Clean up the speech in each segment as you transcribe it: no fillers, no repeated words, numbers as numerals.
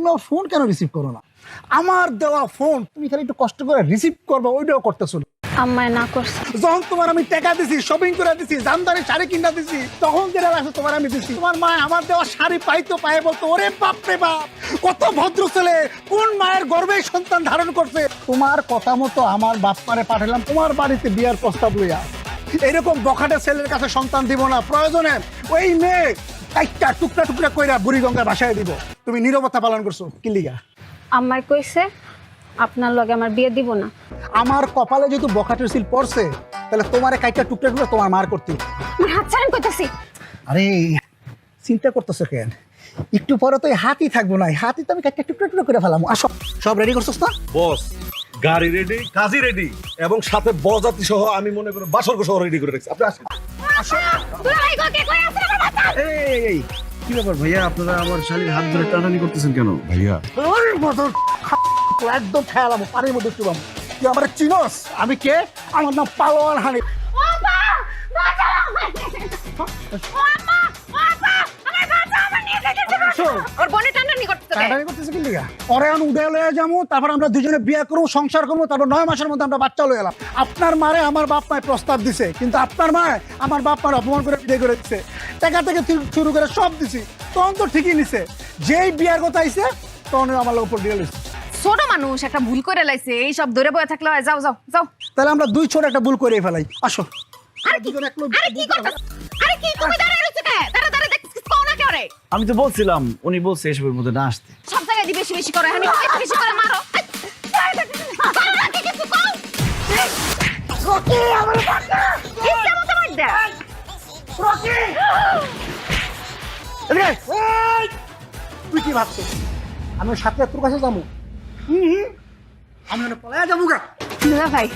তুমি আমার ফোন কেন রিসিভ করো না? আমার দেওয়া ফোন তুমি খালি একটু কষ্ট করে রিসিভ করবা, ওইটাও করতেছো না। আম্মায় না করছে। যখন তোমার আমি টাকা দিছি, শপিং করে দিছি, জামদানি শাড়ি কিনা দিছি, তখন যেটা লাগছে তোমার আমি দিছি। তোমার মা আমার দেওয়া শাড়ি পাইতো, পায়ে বলতো ওরে বাপ রে বাপ, কত ভদ্র ছেলে, কোন মায়ের গর্ভে সন্তান ধারণ করছে। তোমার কথা মতো আমার বাপ মারে পাঠালাম তোমার বাড়িতে বিয়ার প্রস্তাব লইয়া। এরকম বখাটে ছেলের কাছে সন্তান দিব না, প্রয়োজনে ওই মেয়ে একটা টুকরা টুকরা কইরা বুড়িগঙ্গার বাসায় দিব। তুমি নীরবতা পালন করছো কি লিগা? আম্মায় কইছে আপনার লগে আমার বিয়ে দিব না। আমার কপালে যেহেতু বখাটের সিল পড়ছে, তাহলে তোমার কাইটা টুকরা টুকরা তোমার মার করতে। আমার হাত ছাড়েন কইতাছি। আরে চিন্তা করতেছো কেন? একটু পরে তো এই হাতই থাকবো না, হাতই তো আমি কাইটা টুকরা টুকরা করে ফেলাম। আসো, সব রেডি করছস না? বস গাড়ি রেডি, কাজী রেডি, এবং সাথে বরযাত্রী সহ আমি মনে করি বাসর সহ রেডি করে রাখছি। আপনি আসেন। দুলাভাই গো কে কই আছে আমার বাচ্চা? এই কি ব্যাপার ভাইয়া, আপনারা আমার শালীর হাত ধরে টানাটানি করতেছেন কেন ভাইয়া? ওর বদল একদম খেয়ালাম, পানির মধ্যে চুবাম। তুই আমার চিনস আমি কে? আমার নাম পালোয়ান হানি। ও মা বাঁচাও আমাকে। ও আম্মা, ও আপা, আমার বাচ্চা আমার নিয়ে যাইতেছে। ওর বনে টানাটানি করতেছে। টানাটানি করতেছে কি লিগা? ওরে আমি উদয় লয়ে যাবো, তারপর আমরা দুজনে বিয়ে করবো, সংসার করবো, তারপর 9 মাসের মধ্যে আমরা বাচ্চা লয়ে এলাম। আপনার মারে আমার বাপ মায় প্রস্তাব দিছে, কিন্তু আপনার মায় আমার বাপ মার অপমান করে বিয়ে করে দিচ্ছে। টাকা থেকে শুরু করে সব দিছি, তখন তো ঠিকই নিছে। যেই বিয়ার কথা আইছে তখন আমার লোক উপর দিয়ে লইছে। ছোট মানুষ একটা ভুল করে লাইছে, এই সব ধরে বয়ে থাকলে হয়। যাও যাও যাও। তাহলে আমরা দুই ছোট একটা ভুল করে ফেলাই। আসো। আরে কি করতেছ? আরে কি তুমি দাঁড়ায় রইছো কে? দাঁড়া দেখছিস কোন না করে? আমি তো বলছিলাম, উনি বলছে এসবের মধ্যে না আসতে। সব জায়গায় দি বেশি বেশি করে, আমি বেশি বেশি করে মারো। করো না, কি কিছু কও? রকি আমার বাচ্চা ইচ্ছা মতো মার দে। রকি! এদিকে আয়। এই! তুই কি ভাবছিস আমি ওর সাথে তোর কাছে যাবো? আমি ওখানে পলায়া যাবো গা। দুলাভাই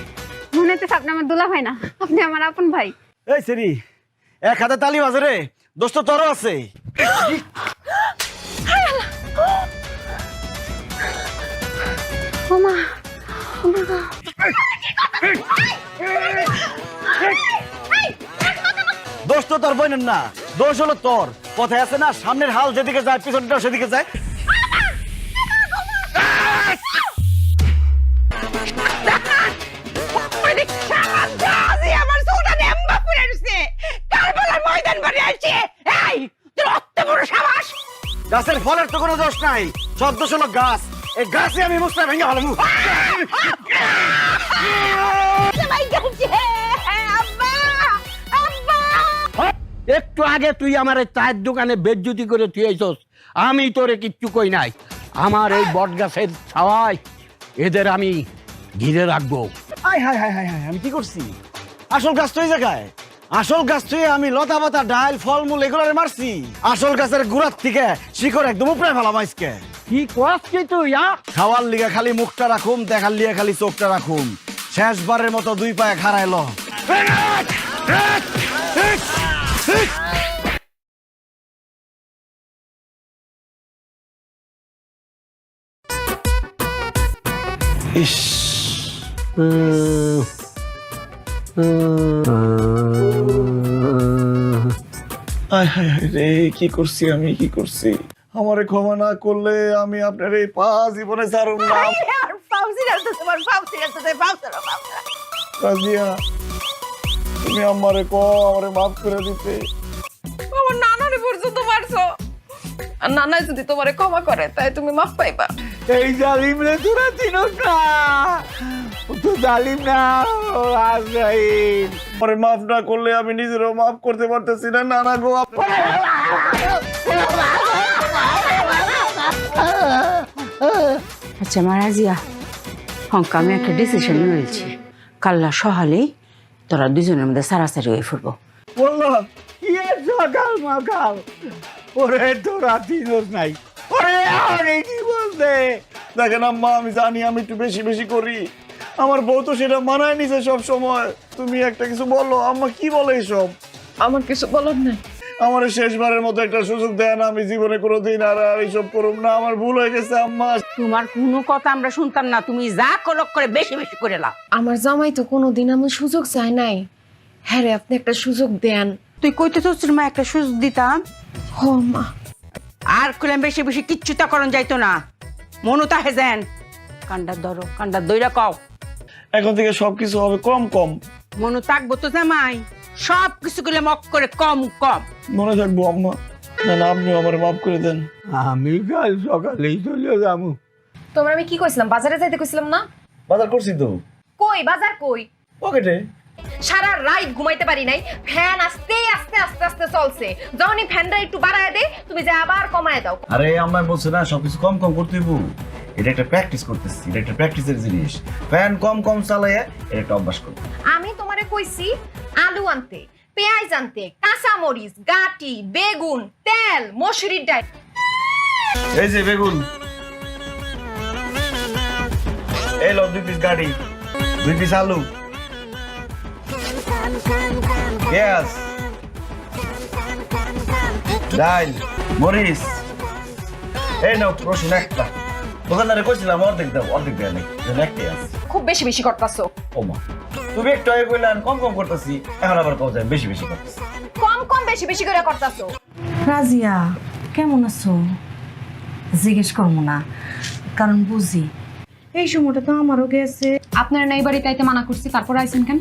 মনে হইতেছে আপনি আমার দুলাভাই না, আপনি আমার আপন ভাই। এই সেরি, এক হাতে তালি বাজে রে, দোস্ত তোরও আছে। ও মা, ও মা গো। দোষ তো তোর বোনের না, দোষ হলো তোর। কথায় আছে না, সামনের হাল যেদিকে যায় পিছনটাও সেদিকে যায়। আমার সোটা নেম্বা পুরে রইছে। কারবালার ময়দান বাড়ি আইছে। এই তোর অত বড় সাহস! গাছের ফলের তো কোনো দোষ নাই, সব দোষ হলো গাছ। এই গাছে আমি মুসটা ভেঙে ফেলাম। একটু আগে তুই আমার এই চায়ের দোকানে বেজ্জুতি করে তুই আইছস, আমি তোরে কিচ্ছু কই নাই। আমার এই বট গাছের ছাওয়ায় এদের আমি ঘিরে রাখবো। High high high high high, আমি কি করছি? আসল গাছ তো এই জায়গায়। আসল গাছ তো আমি লতা পাতা ডাল ফলমূল এগুলো মারছি। আসল গাছের গুড়ার থেকে শিকড় একদম উপরে ফেলাম আজকে। কি করছি তুই? খাওয়ার লিগে খালি মুখটা রাখুম, দেখার লিগে খালি চোখটা রাখুম। শেষবারের মতো দুই পায়ে খাড়াইলো। ইস, হায় হায় হায় রে, কি করছি আমি, কি করছি? আমারে ক্ষমা না করলে আমি আপনার এই পা জীবনে ছাড়ুম না। রাজিয়া, তুমি আমারে আমারে মাফ করে দিতে। আমার নানারে পর্যন্ত মারছো, আর নানা যদি তোমারে ক্ষমা করে তাই তুমি মাফ পাইবা। এই জালিম রে তোরা চিনস না, ও তো জালিম না, ও আজরাইল। আমারে মাফ না করলে আমি নিজেরও মাফ করতে পারতেছি না। নানা গো, আচ্ছা মারাজিয়া, হংকা আমি একটা ডিসিশন নিয়েছি। কাল্লা সহালেই তোরা দুজনের মধ্যে সারাসারি হয়ে ফুরবো। বললো কি সকাল মাকাল, ওরে তোরা চিনস নাই, ওরে আরে কি বলতে। দেখেন আম্মা, আমি জানি আমি একটু বেশি বেশি করি, আমার বউ তো সেটা মানায় নিছে সব সময়। তুমি একটা কিছু বলো আম্মা, কি বলে এসব? আমার কিছু বলার নাই। আমার শেষবারের মতো একটা সুযোগ দেয় না, আমি জীবনে কোনোদিন আর এইসব করুম না। আমার ভুল হয়ে গেছে আম্মা। তোমার কোনো কথা আমরা শুনতাম না, তুমি যা কলক করে বেশি বেশি করে লাও। আমার জামাই তো কোনোদিন আমার সুযোগ চায় নাই। হ্যাঁ রে, আপনি একটা সুযোগ দেন। তুই কইতে চাচ্ছিস মা একটা সুযোগ দিতাম? হো মা, আর কইলাম বেশি বেশি কিচ্ছু তা করন যাইতো না। মনু তাহে যেন কান্ডা ধরো কান্ডা দইরা কও এখন থেকে সবকিছু হবে কম কম। মনু থাকবো তো জামাই সব কিছু করলে মক করে কম কম। মনে থাকবো আম্মা। না না, আপনিও আমার মাফ করে দেন। আমি কাল সকালেই চলে যাবো। তোমরা আমি কি কইছিলাম বাজারে যাইতে কইছিলাম না? বাজার করছি তো কই বাজার কই? পকেটে। সারা রাত ঘুমাইতে পারি নাই, ফ্যান আস্তে আস্তে আস্তে আস্তে চলছে। যখনই ফ্যানটা একটু বাড়ায় দে তুমি যে আবার কমায় দাও। আরে আম্মা বলছে না সবকিছু কম কম করতে হইব, এটা একটা প্র্যাকটিস করতেছি, এটা একটা প্র্যাকটিসের জিনিস। ফ্যান কম কম চালাইয়া এটা একটা অভ্যাস করতে। আমি তোমারে কইছি আলু আনতে, পেঁয়াজ আনতে, কাঁচা মরিচ, গাটি, বেগুন, তেল, মসুরির ডাল। এই যে বেগুন, এই লো 2 পিস গাড়ি, 2 পিস আলু, পেঁয়াজ, ডাল, মরিচ, এই নাও রসুন একটা। দোকানদারে কইছিলাম অর্ধেক দাও, অর্ধেক দেয় নাই, একটাই আছে। খুব বেশি বেশি করতাছো। ও মা, তুমি একটু আগে কইলেন কম কম করতেছি, এখন আবার কও যায় বেশি বেশি করতেছি। কম কম বেশি বেশি করে করতাছো। রাজিয়া কেমন আছো জিজ্ঞেস করবো না, কারণ বুঝি এই সময়টা তো আমারও গেছে। আপনারা নাই বাড়ি তাইতে মানা করছি, তারপর আইছেন কেন?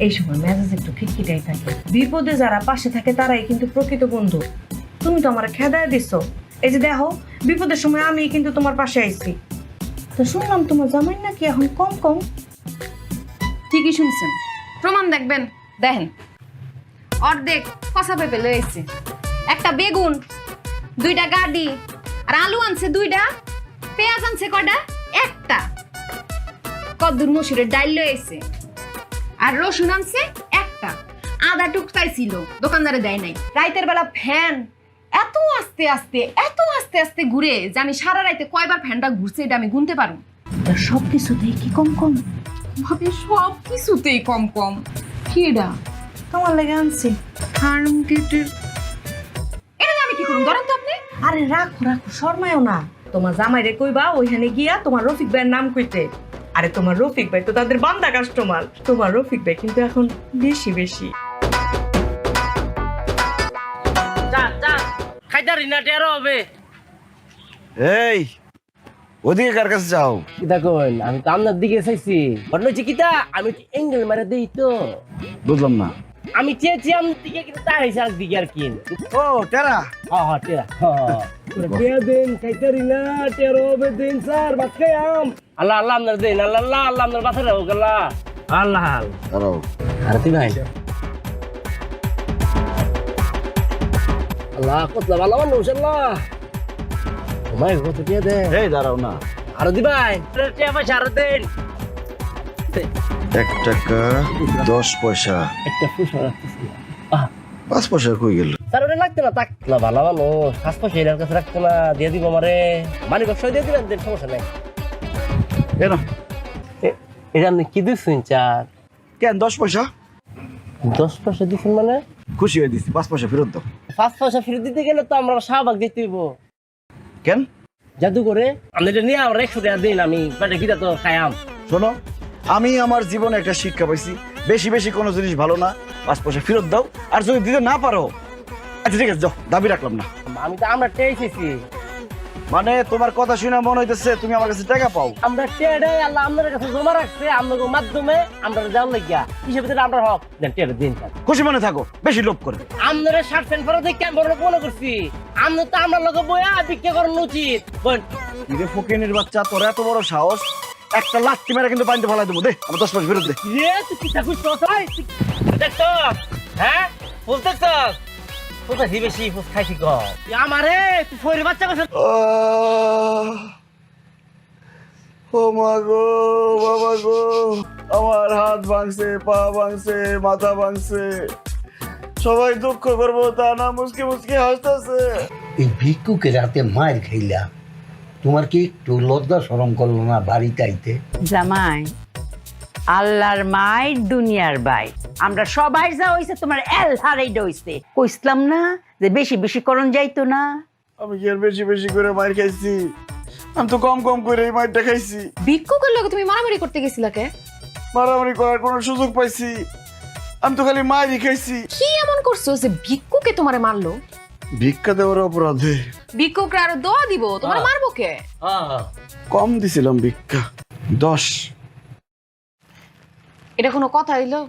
এই সময় মেজাজ একটু খিটখিটাই থাকে। বিপদে যারা পাশে থাকে তারাই কিন্তু প্রকৃত বন্ধু। তুমি তো আমার খেদায় দিছো। এই যে দেখো বিপদের সময় আমি কিন্তু তোমার পাশে আইছি। তো শুনলাম তোমার জামাই নাকি এখন কম কম। ঠিকই শুনছেন, প্রমাণ দেখবেন। দেখেন অর্ধেক কষা পেঁপে লয়েছে, একটা বেগুন, 2টা গাডি, আর আলু আনছে 2টা, পেঁয়াজ আনছে কয়টা? একটা। কদ্দুর মসুরের ডাল লয়েছে, আর রসুন আনছে একটা। আদা টুক চাইছিল, দোকানদারে দেয় নাই। রাইতের বেলা ফ্যান এত আস্তে আস্তে এত আস্তে আস্তে ঘুরে যে আমি সারা রাইতে কয়বার ফ্যানটা ঘুরছে এটা আমি গুনতে পারবো। সব কিছুতেই কি কম কম? ভাবে সব কিছুতেই কম কম। কি এটা? তোমার লেগে আনছি। এটা আমি কি করুন? ধরেন তো আপনি। আরে রাখো রাখো, শর্মায়ও না। তোমার জামাইরে কইবা ওইখানে গিয়া তোমার রফিক ভাইয়ের নাম কইতে। আরে তোমার রফিক ভাই তো তাদের বান্দা কাস্টমার। তোমার রফিক ভাই কিন্তু এখন বেশি বেশি। এই ওদিকে কার কাছে যাও? কিতা কইন? আমি তো আপনার দিকে চাইছি। ঘটনা হচ্ছে কিতা, আমি এঙ্গেল মারা দেই তো। বুঝলাম না। আমি চেয়েছি আমার দিকে কিন্তু তা হয়েছে আর দিকে আর কি। ও টেরা, হ্যাঁ টেরা, টেরা দেন খাইতারি না, টেরো বে দেন স্যার, ভাত খাই আম। আল্লাহ আল্লাহ আপনার দেন, আল্লাহ আল্লাহ আল্লাহ আপনার বাসা রাখো আল্লাহ আল্লাহ। দাঁড়াও। আর তুই ভাই আল্লাহ কত ভালো মানুষ আল্লাহ। তোমায় কত টিয়া দেন? এই দাঁড়াও না। আরো দি ভাই টিয়া পয়সা আরো দেন। 1 টাকা 10 পয়সা, একটা পয়সা রাখতেছি। 5 পয়সা কই গেল? স্যার ওটা লাগতে না, তাকলা ভালো মানুষ, 5 পয়সা এর কাছে রাখতে না, দিয়ে দিব আমারে। মালিক অবশ্যই দিয়ে দিবেন, দেন সমস্যা নাই। কেন এটা আপনি কি দিচ্ছেন চার? কেন 10 পয়সা? 10 পয়সা দিচ্ছেন মানে? খুশি হয়ে দিছি, 5 পয়সা ফেরত দাও। 5 পয়সা ফেরত দিতে গেলে তো আমরা শাহবাগ দিতে হইব। কেন? জাদু করে আপনি এটা নিয়ে আমরা 100 টাকা দিন, আমি পেটে গিয়ে তো খায়াম। শোনো, আমি আমার জীবনে একটা শিক্ষা পাইছি, বেশি বেশি কোনো জিনিস ভালো না। 5 পয়সা ফেরত দাও, আর যদি দিতে না পারো আচ্ছা ঠিক আছে, যাও, দাবি রাখলাম না। আমি তো আমরা টেয়েছি, মানে তোমার কথা শুনে মনে হইতেছে তুমি আমার কাছে টাকা পাও। আমরা টেডে আল্লাহ আপনার কাছে জমা রাখছে, আপনাদের মাধ্যমে আমরা যাওয়ার লাগিয়া হিসেবে দিলে আমরা হক দেন, টেডে দিন। খুশি মনে থাকো, বেশি লোভ করে। আপনারা শার্ট প্যান্ট পরে দেখে আমি বড় লোক মনে করছি। আমরা তো আমরা লোক বইয়া ভিক্ষা করানো উচিত। বোন নিজে ফকিনের বাচ্চা, তোর এত বড় সাহস, একটা লাত্তি মেরে কিন্তু পানিতে ফেলাই দেবো। দে আমার 10 পয়সা ফেরত দে। রে তুই কি থাকুস তোই দেখতো? হ্যাঁ বুঝতেছ কোথা দি বেশি ফুস খাইছি গো আমারে তুই ফইরে বাচ্চা কইছ। ও মা গো, বাবা গো, আমার হাত ভাঙছে, পা ভাঙছে, মাথা ভাঙছে, সবাই দুঃখ করবো তা না, মুসকি মুসকি হাসতেছে। এই ভিক্ষুকের হাতে মায়ের খাইলা, তোমার কি একটু লজ্জা শরম করলো না বাড়িতে আইতে? জামাই আল্লাহর মায়ের দুনিয়ার বাই, আমরা সবাই যা হইছে তোমার এল হারাই দইছে। কইছলাম না যে বেশি বেশি করন যাইতো না? আমি কি আর বেশি বেশি করে মার খাইছি? আমি তো কম কম করে এই মারটা খাইছি। ভিক্ষুকের লোকে তুমি মারামারি করতে গেছিলা কে? মারামারি করার কোনো সুযোগ পাইছি? আমি তো খালি মারই খাইছি। কি এমন করছো যে ভিক্ষুকে তোমারে মারলো? ভিক্ষা দেওয়ার অপরাধে ভিক্ষুকরা আরো দোয়া দিব, তোমার মারবো কে? কম দিছিলাম ভিক্ষা 10। এটা কোনো কথা হইলো?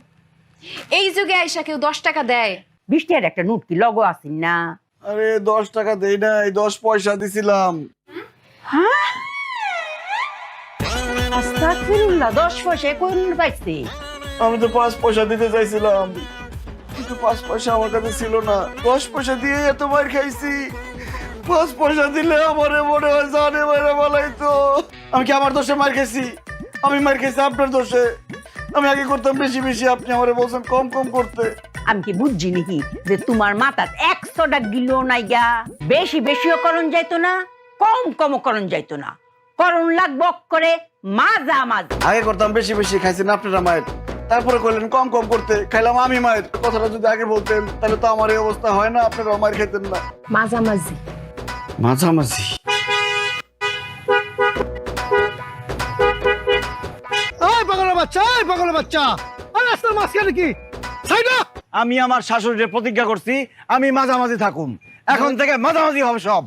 এই যুগে আইসা কেউ 10 টাকা দেয়? 20 টাকার একটা নোট কি লগো আসিন না? আরে 10 টাকা দেই নাই, 10 পয়সা দিছিলাম। আস্তাগফিরুল্লাহ, 10 পয়সা কোন পাইছে? আমি তো 5 পয়সা দিতে চাইছিলাম, কিন্তু 5 পয়সা আমার কাছে ছিল না। 10 পয়সা দিয়ে এত মার খাইছি, 5 পয়সা দিলে আমারে মনে হয় জানে মারা বলাইতো। আমি কি আমার দোষে মার খাইছি? আমি মার খাইছি আপনার দোষে। আমি আগে করতাম বেশি বেশি, আপনি আমারে বলছেন কম কম করতে। আমি কি বুঝছি নাকি যে তোমার মাথাত 100 টাকা গিলো নাই গা? বেশি বেশিও করণ যাইতো না, কম কমও করণ যাইতো না, করণ লাগবো করে মাজা মাজা। আগে করতাম বেশি বেশি, খাইছেন আপনারা মায়ের, তারপরে কইলেন কম কম করতে, খাইলাম আমি মায়ের। কথাটা যদি আগে বলতেন তাহলে তো আমার এই অবস্থা হয় না, আপনারা মায়ের খাইতেন না। মাঝামাঝি। মাঝামাঝি ওই পাগলের বাচ্চা, ওই পাগলের বাচ্চা, আর রাস্তার মাঝখানে কি সাইডা? আমি আমার শাশুড়ির প্রতিজ্ঞা করছি আমি মাঝামাঝি থাকুম, এখন থেকে মাঝামাঝি হবে সব।